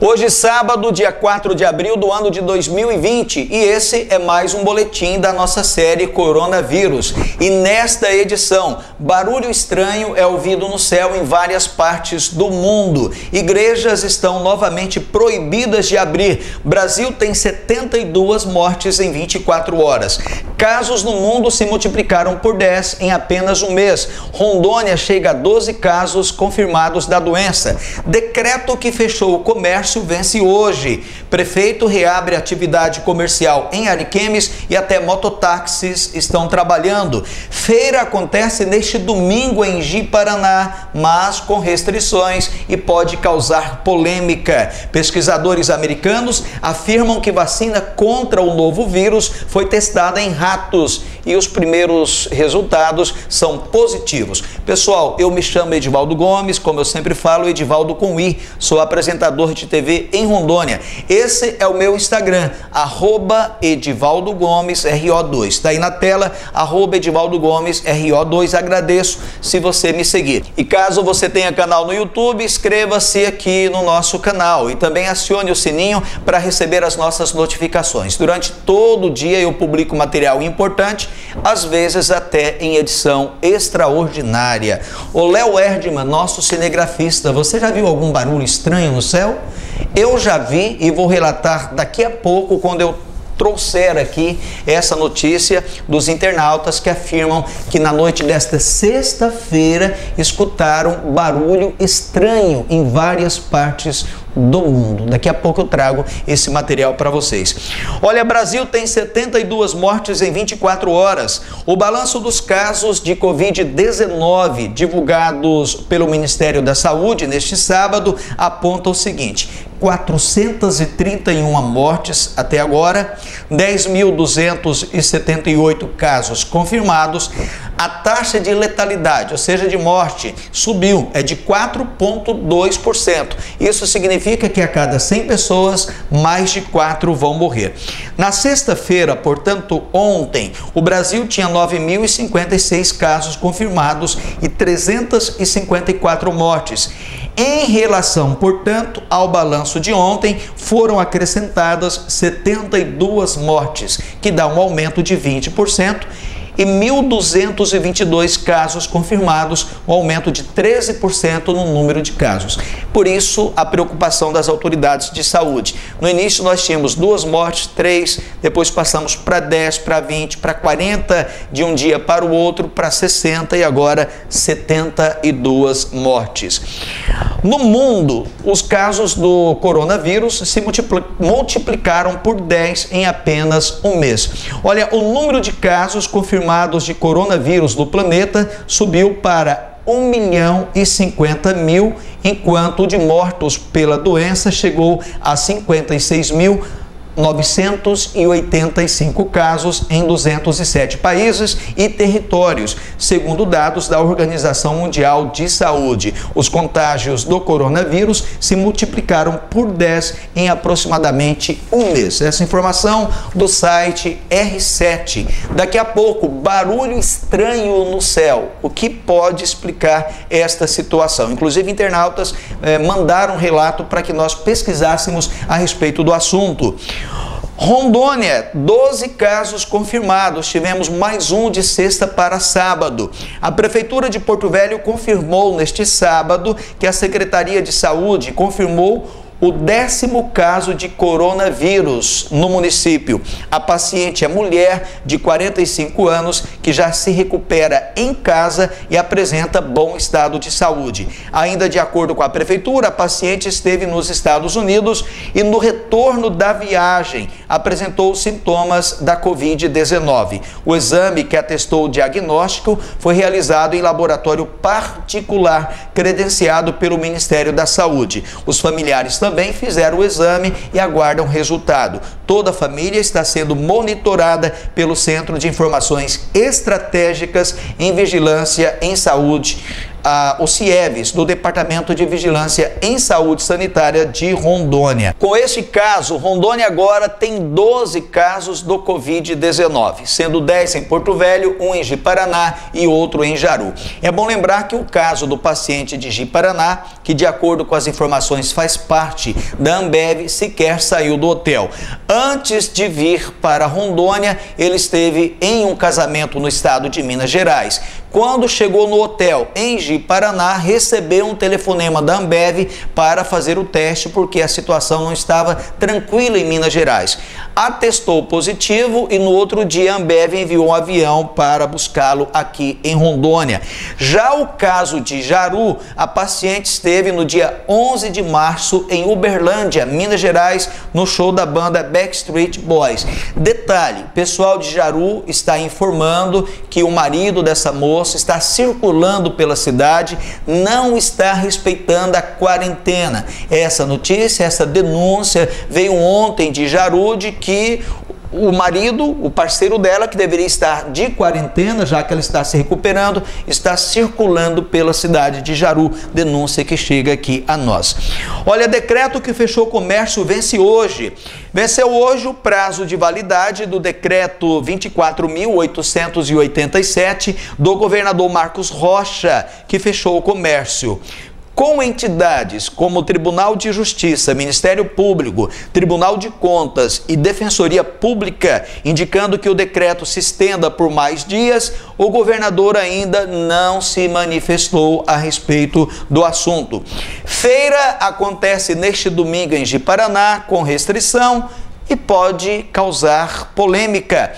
Hoje, sábado, dia 4 de abril do ano de 2020, e esse é mais um boletim da nossa série Coronavírus. E nesta edição, barulho estranho é ouvido no céu em várias partes do mundo. Igrejas estão novamente proibidas de abrir. Brasil tem 72 mortes em 24 horas. Casos no mundo se multiplicaram por 10 em apenas um mês. Rondônia chega a 12 casos confirmados da doença. Decreto que fechou o comércio vence hoje. Prefeito reabre atividade comercial em Ariquemes e até mototáxis estão trabalhando. Feira acontece neste domingo em Ji-Paraná, mas com restrições e pode causar polêmica. Pesquisadores americanos afirmam que vacina contra o novo vírus foi testada em ratos e os primeiros resultados são positivos. Pessoal, eu me chamo Edivaldo Gomes, como eu sempre falo, Edivaldo com I, sou apresentador de TV em Rondônia. Esse é o meu Instagram, @Edivaldo Gomes RO2. Está aí na tela, @Edivaldo Gomes RO2. Agradeço se você me seguir. E caso você tenha canal no YouTube, inscreva-se aqui no nosso canal e também acione o sininho para receber as nossas notificações. Durante todo o dia eu publico material importante, às vezes até em edição extraordinária. O Léo Erdman, nosso cinegrafista, você já viu algum barulho estranho no céu? Eu já vi e vou relatar daqui a pouco quando eu trouxer aqui essa notícia dos internautas que afirmam que na noite desta sexta-feira escutaram barulho estranho em várias partes do mundo. Daqui a pouco eu trago esse material para vocês. Olha, Brasil tem 72 mortes em 24 horas. O balanço dos casos de Covid-19 divulgados pelo Ministério da Saúde neste sábado aponta o seguinte: 431 mortes até agora, 10.278 casos confirmados. A taxa de letalidade, ou seja, de morte, subiu, é de 4,2%. Isso significa que a cada 100 pessoas, mais de 4 vão morrer. Na sexta-feira, portanto, ontem, o Brasil tinha 9.056 casos confirmados e 354 mortes. Em relação, portanto, ao balanço de ontem, foram acrescentadas 72 mortes, que dá um aumento de 20%, e 1.222 casos confirmados, um aumento de 13% no número de casos. Por isso, a preocupação das autoridades de saúde. No início, nós tínhamos 2 mortes, 3, depois passamos para 10, para 20, para 40 de um dia para o outro, para 60 e agora 72 mortes. No mundo, os casos do coronavírus se multiplicaram por 10 em apenas um mês. Olha, o número de casos confirmados de coronavírus no planeta subiu para 1.050.000, enquanto o de mortos pela doença chegou a 56.985 casos em 207 países e territórios, segundo dados da Organização Mundial de Saúde. Os contágios do coronavírus se multiplicaram por 10 em aproximadamente um mês. Essa informação do site R7. Daqui a pouco, barulho estranho no céu. O que pode explicar esta situação? Inclusive, internautas mandaram um relato para que nós pesquisássemos a respeito do assunto. Rondônia, 12 casos confirmados, tivemos mais um de sexta para sábado. A Prefeitura de Porto Velho confirmou neste sábado que a Secretaria de Saúde confirmou o 10º caso de coronavírus no município. A paciente é mulher de 45 anos que já se recupera em casa e apresenta bom estado de saúde. Ainda de acordo com a prefeitura, a paciente esteve nos Estados Unidos e no retorno da viagem apresentou sintomas da Covid-19. O exame que atestou o diagnóstico foi realizado em laboratório particular credenciado pelo Ministério da Saúde. Os familiares também fizeram o exame e aguardam resultado. Toda a família está sendo monitorada pelo Centro de Informações Estratégicas em Vigilância em Saúde o CIEVS, do Departamento de Vigilância em Saúde Sanitária de Rondônia. Com esse caso, Rondônia agora tem 12 casos do Covid-19, sendo 10 em Porto Velho, 1 em Ji-Paraná e outro em Jaru. É bom lembrar que o caso do paciente de Ji-Paraná, que de acordo com as informações faz parte da Ambev, sequer saiu do hotel. Antes de vir para Rondônia, ele esteve em um casamento no estado de Minas Gerais. Quando chegou no hotel em Ji-Paraná, recebeu um telefonema da Ambev para fazer o teste porque a situação não estava tranquila em Minas Gerais. Atestou positivo e no outro dia a Ambev enviou um avião para buscá-lo aqui em Rondônia. Já o caso de Jaru, a paciente esteve no dia 11 de março em Uberlândia, Minas Gerais, no show da banda Backstreet Boys. Detalhe, o pessoal de Jaru está informando que o marido dessa moça está circulando pela cidade, não está respeitando a quarentena. Essa notícia, essa denúncia veio ontem de Jaru de que o marido, o parceiro dela, que deveria estar de quarentena, já que ela está se recuperando, está circulando pela cidade de Jaru. Denúncia que chega aqui a nós. Olha, decreto que fechou o comércio vence hoje. Venceu hoje o prazo de validade do decreto 24.887 do governador Marcos Rocha, que fechou o comércio. Com entidades como o Tribunal de Justiça, Ministério Público, Tribunal de Contas e Defensoria Pública, indicando que o decreto se estenda por mais dias, o governador ainda não se manifestou a respeito do assunto. Feira acontece neste domingo em Ji-Paraná, com restrição e pode causar polêmica.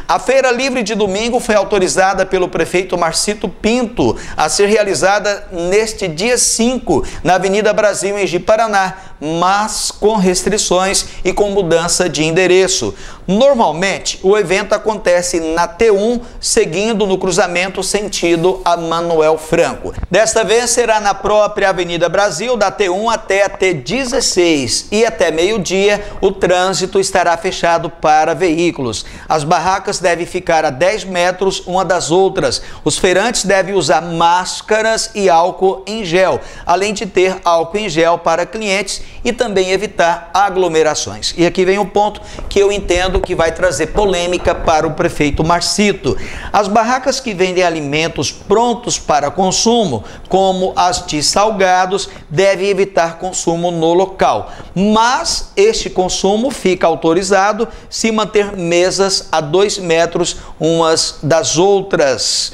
A Feira Livre de domingo foi autorizada pelo prefeito Marcito Pinto a ser realizada neste dia 5, na Avenida Brasil, em Ji-Paraná, mas com restrições e com mudança de endereço. Normalmente, o evento acontece na T1, seguindo no cruzamento sentido a Manuel Franco. Desta vez será na própria Avenida Brasil, da T1 até a T16, e até meio-dia o trânsito estará fechado para veículos. As barracas devem ficar a 10 metros uma das outras. Os feirantes devem usar máscaras e álcool em gel, além de ter álcool em gel para clientes e também evitar aglomerações. E aqui vem um ponto que eu entendo que vai trazer polêmica para o prefeito Marcito. As barracas que vendem alimentos prontos para consumo, como as de salgados, devem evitar consumo no local, mas este consumo fica autorizado se manter mesas a 2 metros umas das outras.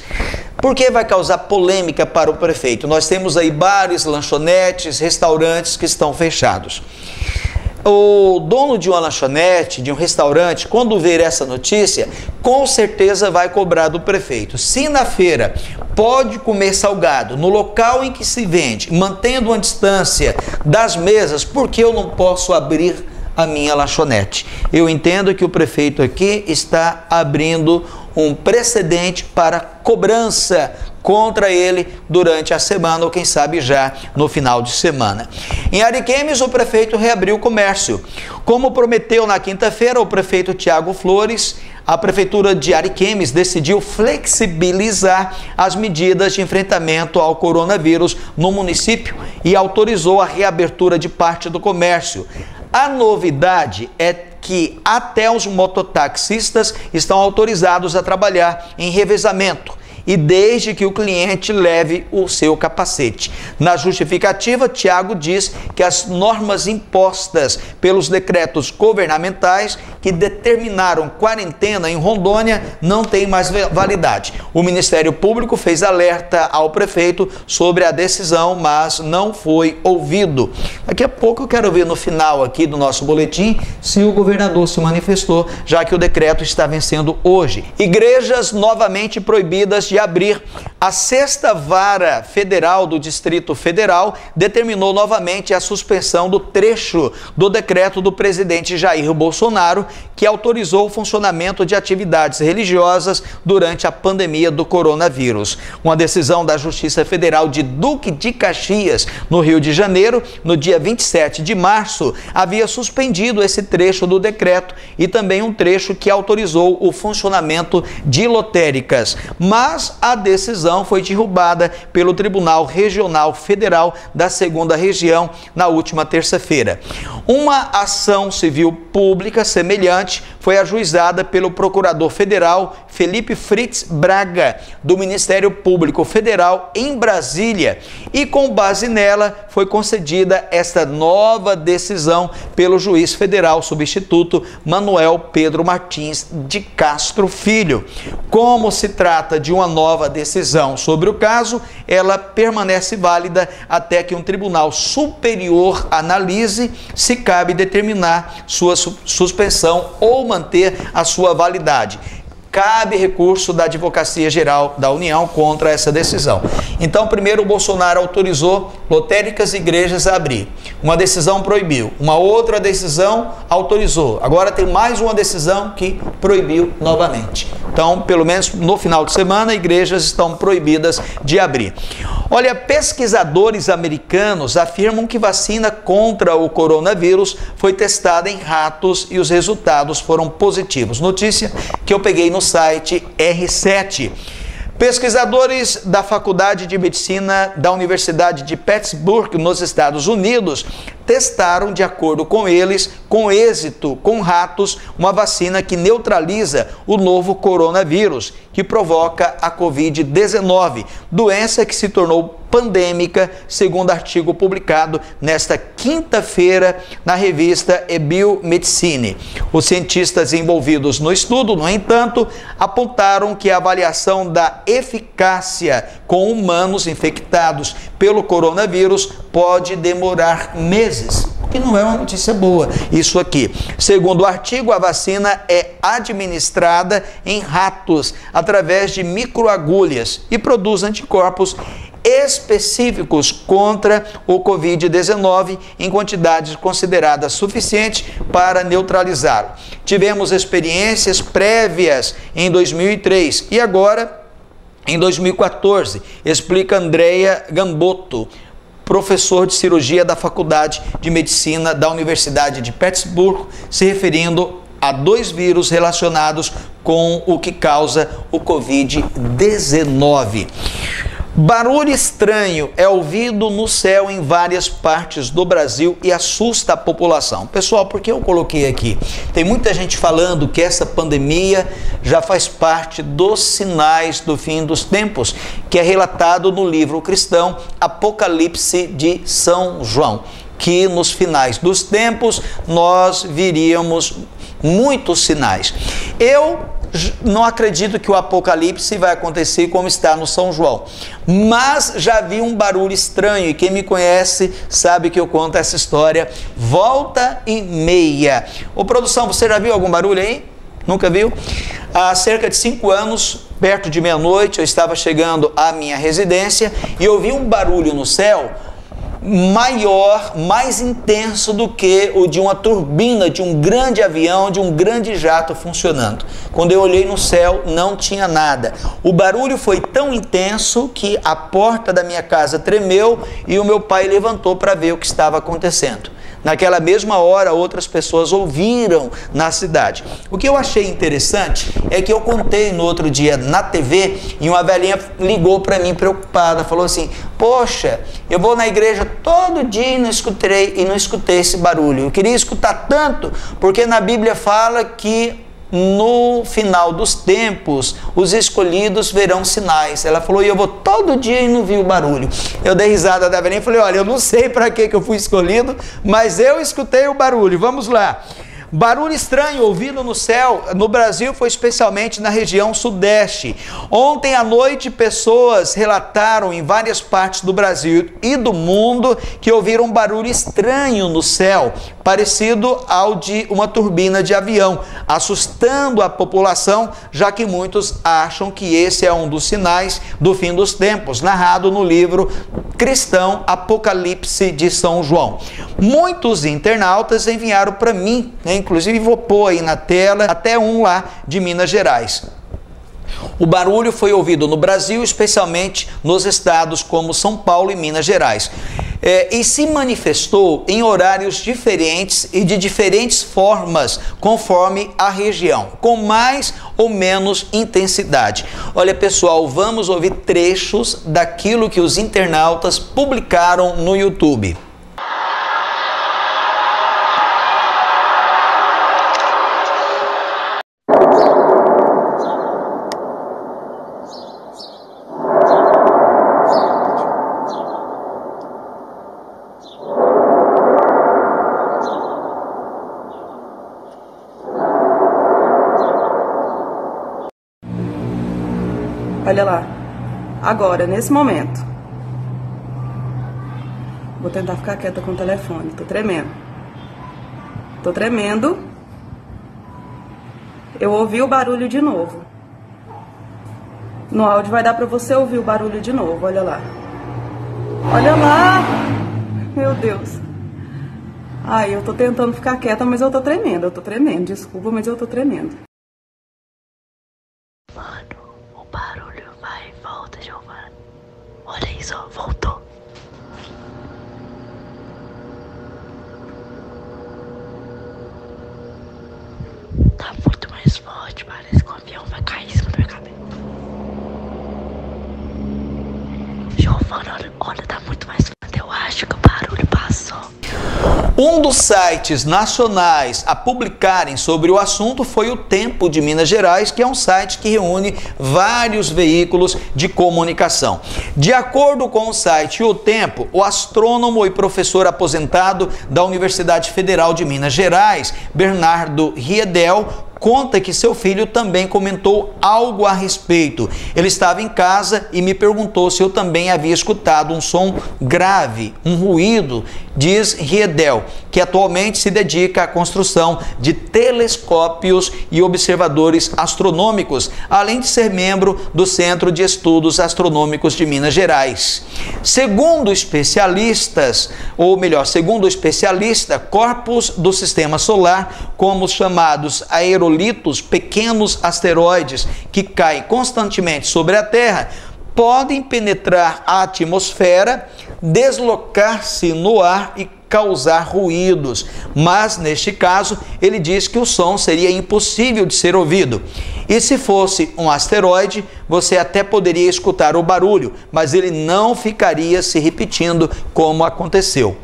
Por que vai causar polêmica para o prefeito? Nós temos aí bares, lanchonetes, restaurantes que estão fechados. O dono de uma lanchonete, de um restaurante, quando ver essa notícia, com certeza vai cobrar do prefeito. Se na feira pode comer salgado no local em que se vende, mantendo uma distância das mesas, por que eu não posso abrir a minha lanchonete? Eu entendo que o prefeito aqui está abrindo um precedente para cobrança contra ele durante a semana ou quem sabe já no final de semana. Em Ariquemes, o prefeito reabriu o comércio. Como prometeu na quinta-feira o prefeito Tiago Flores, a prefeitura de Ariquemes decidiu flexibilizar as medidas de enfrentamento ao coronavírus no município e autorizou a reabertura de parte do comércio. A novidade é que até os mototaxistas estão autorizados a trabalhar em revezamento, e desde que o cliente leve o seu capacete. Na justificativa, Tiago diz que as normas impostas pelos decretos governamentais que determinaram quarentena em Rondônia não têm mais validade. O Ministério Público fez alerta ao prefeito sobre a decisão, mas não foi ouvido. Daqui a pouco eu quero ver no final aqui do nosso boletim se o governador se manifestou, já que o decreto está vencendo hoje. Igrejas novamente proibidas de abrir. A 6ª Vara Federal do Distrito Federal determinou novamente a suspensão do trecho do decreto do presidente Jair Bolsonaro, que autorizou o funcionamento de atividades religiosas durante a pandemia do coronavírus. Uma decisão da Justiça Federal de Duque de Caxias, no Rio de Janeiro, no dia 27 de março, havia suspendido esse trecho do decreto e também um trecho que autorizou o funcionamento de lotéricas. Mas a decisão decisão foi derrubada pelo Tribunal Regional Federal da 2ª Região na última terça-feira. Uma ação civil pública semelhante foi ajuizada pelo Procurador Federal Felipe Fritz Braga, do Ministério Público Federal em Brasília, e com base nela foi concedida esta nova decisão pelo juiz federal substituto Manuel Pedro Martins de Castro Filho. Como se trata de uma nova decisão sobre o caso, ela permanece válida até que um tribunal superior analise se cabe determinar sua suspensão ou manter a sua validade. Cabe recurso da Advocacia Geral da União contra essa decisão. Então, primeiro, o Bolsonaro autorizou lotéricas e igrejas a abrir. Uma decisão proibiu. Uma outra decisão autorizou. Agora tem mais uma decisão que proibiu novamente. Então, pelo menos no final de semana, igrejas estão proibidas de abrir. Olha, pesquisadores americanos afirmam que vacina contra o coronavírus foi testada em ratos e os resultados foram positivos. Notícia que eu peguei no site R7. Pesquisadores da Faculdade de Medicina da Universidade de Pittsburgh, nos Estados Unidos, testaram, de acordo com eles, com êxito, com ratos, uma vacina que neutraliza o novo coronavírus, que provoca a Covid-19, doença que se tornou pandêmica, segundo artigo publicado nesta quinta-feira na revista Biomedicine. Os cientistas envolvidos no estudo, no entanto, apontaram que a avaliação da eficácia com humanos infectados pelo coronavírus pode demorar meses. Que não é uma notícia boa isso aqui. Segundo o artigo, a vacina é administrada em ratos através de microagulhas e produz anticorpos específicos contra o Covid-19 em quantidades consideradas suficientes para neutralizá-lo. Tivemos experiências prévias em 2003 e agora em 2014, explica Andrea Gambotto, professor de cirurgia da Faculdade de Medicina da Universidade de Pittsburgh, se referindo a 2 vírus relacionados com o que causa o Covid-19. Barulho estranho é ouvido no céu em várias partes do Brasil e assusta a população. Pessoal, por que eu coloquei aqui? Tem muita gente falando que essa pandemia já faz parte dos sinais do fim dos tempos, que é relatado no livro cristão Apocalipse de São João, que nos finais dos tempos nós viríamos muitos sinais. Eu não acredito que o Apocalipse vai acontecer como está no São João, mas já vi um barulho estranho e quem me conhece sabe que eu conto essa história volta e meia. Ô produção, você já viu algum barulho aí? Nunca viu? Há cerca de 5 anos, perto de meia-noite, eu estava chegando à minha residência e ouvi um barulho no céu maior, mais intenso do que o de uma turbina, de um grande avião, de um grande jato funcionando. Quando eu olhei no céu, não tinha nada. O barulho foi tão intenso que a porta da minha casa tremeu e o meu pai levantou para ver o que estava acontecendo. Naquela mesma hora, outras pessoas ouviram na cidade. O que eu achei interessante é que eu contei no outro dia na TV e uma velhinha ligou para mim preocupada, falou assim: poxa, eu vou na igreja todo dia e não escutei esse barulho. Eu queria escutar tanto, porque na Bíblia fala que no final dos tempos, os escolhidos verão sinais. Ela falou, e eu vou todo dia e não vi o barulho. Eu dei risada da velhinha e falei, olha, eu não sei para que eu fui escolhido, mas eu escutei o barulho. Vamos lá. Barulho estranho ouvido no céu no Brasil foi especialmente na região sudeste. Ontem à noite, pessoas relataram em várias partes do Brasil e do mundo que ouviram um barulho estranho no céu, parecido ao de uma turbina de avião, assustando a população, já que muitos acham que esse é um dos sinais do fim dos tempos, narrado no livro cristão Apocalipse de São João. Muitos internautas enviaram para mim, inclusive vou pôr aí na tela, até um lá de Minas Gerais. O barulho foi ouvido no Brasil, especialmente nos estados como São Paulo e Minas Gerais. E se manifestou em horários diferentes e de diferentes formas, conforme a região, com mais ou menos intensidade. Olha, pessoal, vamos ouvir trechos daquilo que os internautas publicaram no YouTube. Olha lá, agora, nesse momento. Vou tentar ficar quieta com o telefone, tô tremendo. Tô tremendo. Eu ouvi o barulho de novo. No áudio vai dar pra você ouvir o barulho de novo, olha lá. Olha lá! Meu Deus. Ai, eu tô tentando ficar quieta, mas eu tô tremendo, desculpa, mas eu tô tremendo. Mano, o barulho vai e volta, Giovana. Olha isso, ó, voltou. Tá muito mais forte, parece que o avião vai cair em cima da minha cabeça. Giovana, olha, tá muito mais forte. Eu acho que o barulho passou. Um dos sites nacionais a publicarem sobre o assunto foi o Tempo de Minas Gerais, que é um site que reúne vários veículos de comunicação. De acordo com o site O Tempo, o astrônomo e professor aposentado da Universidade Federal de Minas Gerais, Bernardo Riedel, conta que seu filho também comentou algo a respeito. Ele estava em casa e me perguntou se eu também havia escutado um som grave, um ruído, diz Riedel, que atualmente se dedica à construção de telescópios e observadores astronômicos, além de ser membro do Centro de Estudos Astronômicos de Minas Gerais. Segundo especialistas, ou melhor, segundo o especialista, corpos do sistema solar, como os chamados aerolitos, pequenos asteroides que caem constantemente sobre a Terra, podem penetrar a atmosfera, deslocar-se no ar e causar ruídos, mas neste caso ele diz que o som seria impossível de ser ouvido. E se fosse um asteroide, você até poderia escutar o barulho, mas ele não ficaria se repetindo como aconteceu.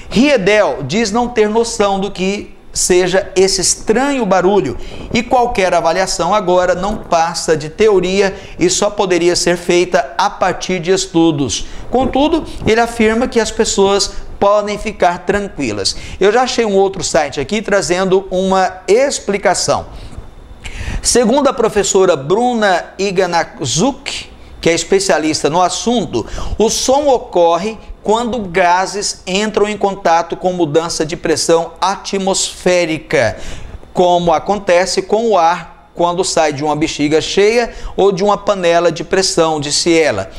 Riedel diz não ter noção do que seja esse estranho barulho e qualquer avaliação agora não passa de teoria e só poderia ser feita a partir de estudos. Contudo, ele afirma que as pessoas podem ficar tranquilas. Eu já achei um outro site aqui trazendo uma explicação. Segundo a professora Bruna Iganazuk, que é especialista no assunto, o som ocorre quando gases entram em contato com mudança de pressão atmosférica, como acontece com o ar quando sai de uma bexiga cheia ou de uma panela de pressão, disse ela.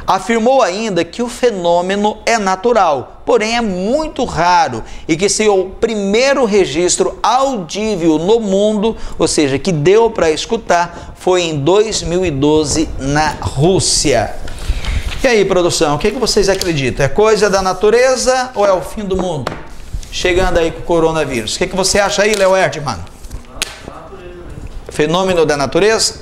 Afirmou ainda que o fenômeno é natural, porém é muito raro e que seu primeiro registro audível no mundo, ou seja, que deu para escutar, foi em 2012 na Rússia. E aí, produção, o que vocês acreditam? É coisa da natureza ou é o fim do mundo? Chegando aí com o coronavírus. O que você acha aí, Léo Erdmann? Fenômeno da natureza?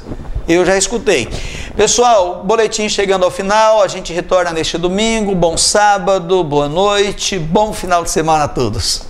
Eu já escutei. Pessoal, boletim chegando ao final, a gente retorna neste domingo. Bom sábado, boa noite, bom final de semana a todos.